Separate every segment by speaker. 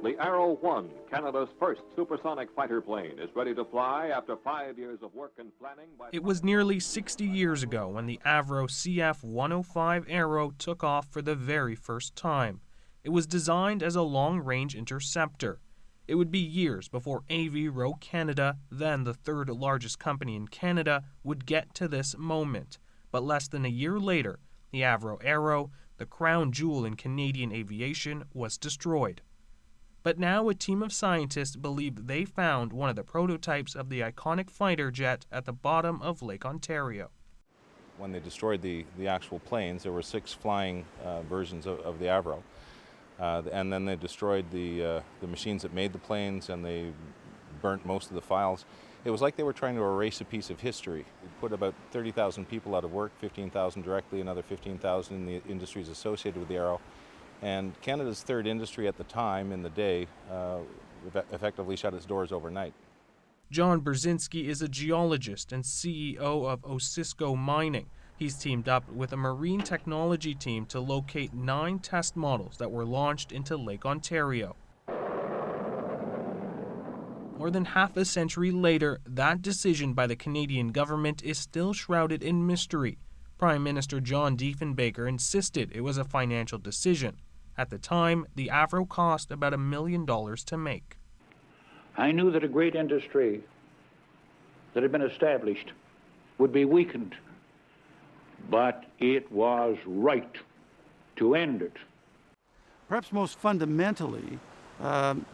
Speaker 1: The Avro 1, Canada's first supersonic fighter plane, is ready to fly after 5 years of work and planning.
Speaker 2: It was nearly 60 years ago when the Avro CF-105 Avro took off for the very first time. It was designed as a long-range interceptor. It would be years before Avro Canada, then the third largest company in Canada, would get to this moment. But less than a year later, the Avro Arrow, the crown jewel in Canadian aviation, was destroyed. But now a team of scientists believe they found one of the prototypes of the iconic fighter jet at the bottom of Lake Ontario.
Speaker 3: When they destroyed the actual planes, there were 6 flying versions of the Avro. And then they destroyed the machines that made the planes, and they burnt most of the files. It was like they were trying to erase a piece of history. We put about 30,000 people out of work, 15,000 directly, another 15,000 in the industries associated with the Arrow. And Canada's third industry at the time, in the day, effectively shut its doors overnight.
Speaker 2: John Brzezinski is a geologist and CEO of Osisko Mining. He's teamed up with a marine technology team to locate 9 test models that were launched into Lake Ontario. More than half a century later, that decision by the Canadian government is still shrouded in mystery. Prime Minister John Diefenbaker insisted it was a financial decision. At the time, the Avro cost about $1 million to make.
Speaker 4: I knew that a great industry that had been established would be weakened, but it was right to end it.
Speaker 5: Perhaps most fundamentally,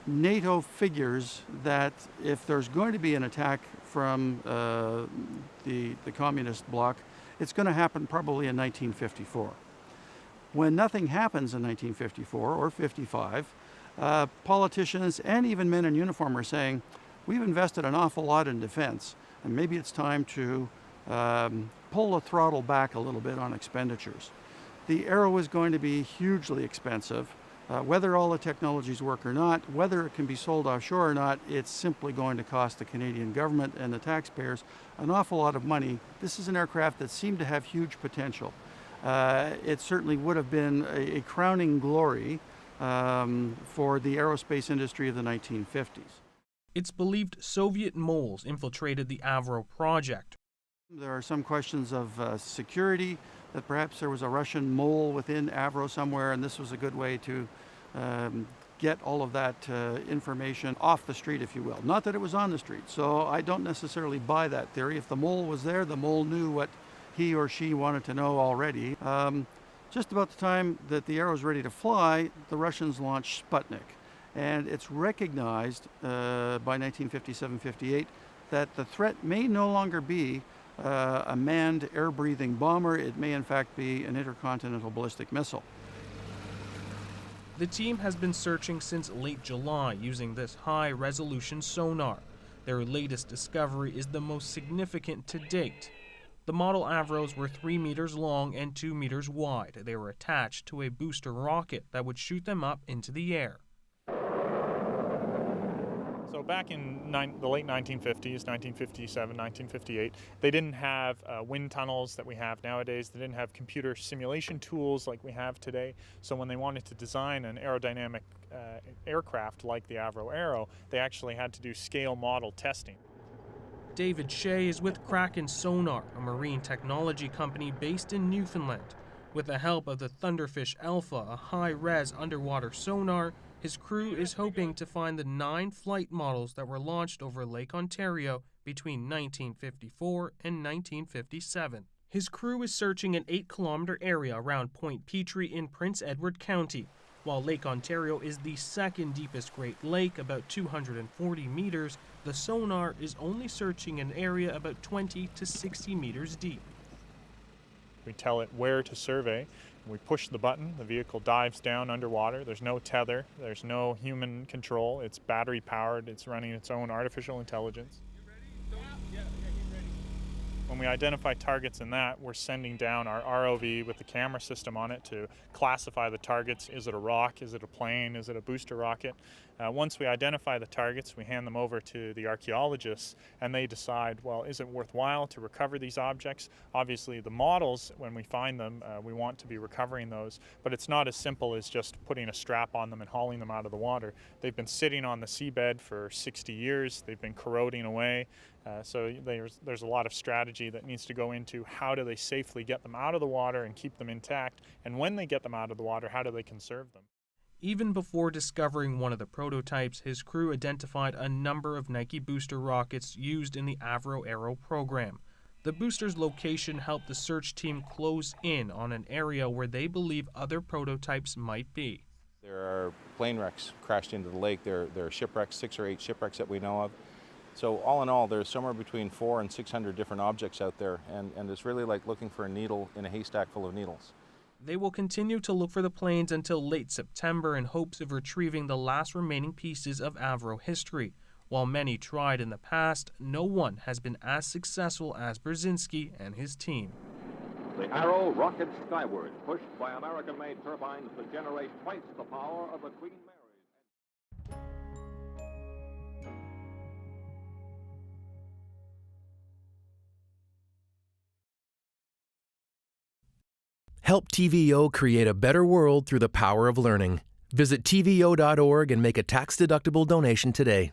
Speaker 5: NATO figures that if there's going to be an attack from the communist bloc, it's going to happen probably in 1954. When nothing happens in 1954 or 55, politicians and even men in uniform are saying, we've invested an awful lot in defense, and maybe it's time to pull the throttle back a little bit on expenditures. The Arrow is going to be hugely expensive. Whether all the technologies work or not, whether it can be sold offshore or not, it's simply going to cost the Canadian government and the taxpayers an awful lot of money. This is an aircraft that seemed to have huge potential. It certainly would have been a crowning glory for the aerospace industry of the 1950s.
Speaker 2: It's believed Soviet moles infiltrated the Avro project.
Speaker 5: There are some questions of security, that perhaps there was a Russian mole within Avro somewhere, and this was a good way to get all of that information off the street, if you will. Not that it was on the street, so I don't necessarily buy that theory. If the mole was there, the mole knew what he or she wanted to know already. Just about the time that the Arrow is ready to fly, the Russians launched Sputnik. And it's recognized by 1957-58 that the threat may no longer be a manned air-breathing bomber. It may in fact be an intercontinental ballistic missile.
Speaker 2: The team has been searching since late July using this high-resolution sonar. Their latest discovery is the most significant to date. The model Avros were 3 meters long and 2 meters wide. They were attached to a booster rocket that would shoot them up into the air.
Speaker 6: So back in the late 1950s, 1957, 1958, they didn't have wind tunnels that we have nowadays. They didn't have computer simulation tools like we have today. So when they wanted to design an aerodynamic aircraft like the Avro Arrow, they actually had to do scale model testing.
Speaker 2: David Shea is with Kraken Sonar, a marine technology company based in Newfoundland. With the help of the Thunderfish Alpha, a high-res underwater sonar, his crew is hoping to find the 9 flight models that were launched over Lake Ontario between 1954 and 1957. His crew is searching an 8-kilometer area around Point Petrie in Prince Edward County. While Lake Ontario is the second deepest Great Lake, about 240 meters, the sonar is only searching an area about 20 to 60 meters deep.
Speaker 6: We tell it where to survey. We push the button, the vehicle dives down underwater. There's no tether, there's no human control. It's battery powered, it's running its own artificial intelligence. When we identify targets in that, we're sending down our ROV with the camera system on it to classify the targets. Is it a rock? Is it a plane? Is it a booster rocket? Once we identify the targets, we hand them over to the archaeologists, and they decide, well, is it worthwhile to recover these objects? Obviously, the models, when we find them, we want to be recovering those, but it's not as simple as just putting a strap on them and hauling them out of the water. They've been sitting on the seabed for 60 years. They've been corroding away. So there's a lot of strategy that needs to go into how do they safely get them out of the water and keep them intact, and when they get them out of the water, how do they conserve them?
Speaker 2: Even before discovering one of the prototypes, his crew identified a number of Nike booster rockets used in the Avro Aero program. The booster's location helped the search team close in on an area where they believe other prototypes might be.
Speaker 3: There are plane wrecks crashed into the lake. There are shipwrecks, 6 or 8 shipwrecks that we know of. So all in all, there's somewhere between 400 and 600 different objects out there, and it's really like looking for a needle in a haystack full of needles.
Speaker 2: They will continue to look for the planes until late September in hopes of retrieving the last remaining pieces of Avro history. While many tried in the past, no one has been as successful as Brzezinski and his team.
Speaker 1: The Arrow rockets skyward, pushed by American-made turbines that generate twice the power of the Queen Mary's.
Speaker 7: Help TVO create a better world through the power of learning. Visit TVO.org and make a tax-deductible donation today.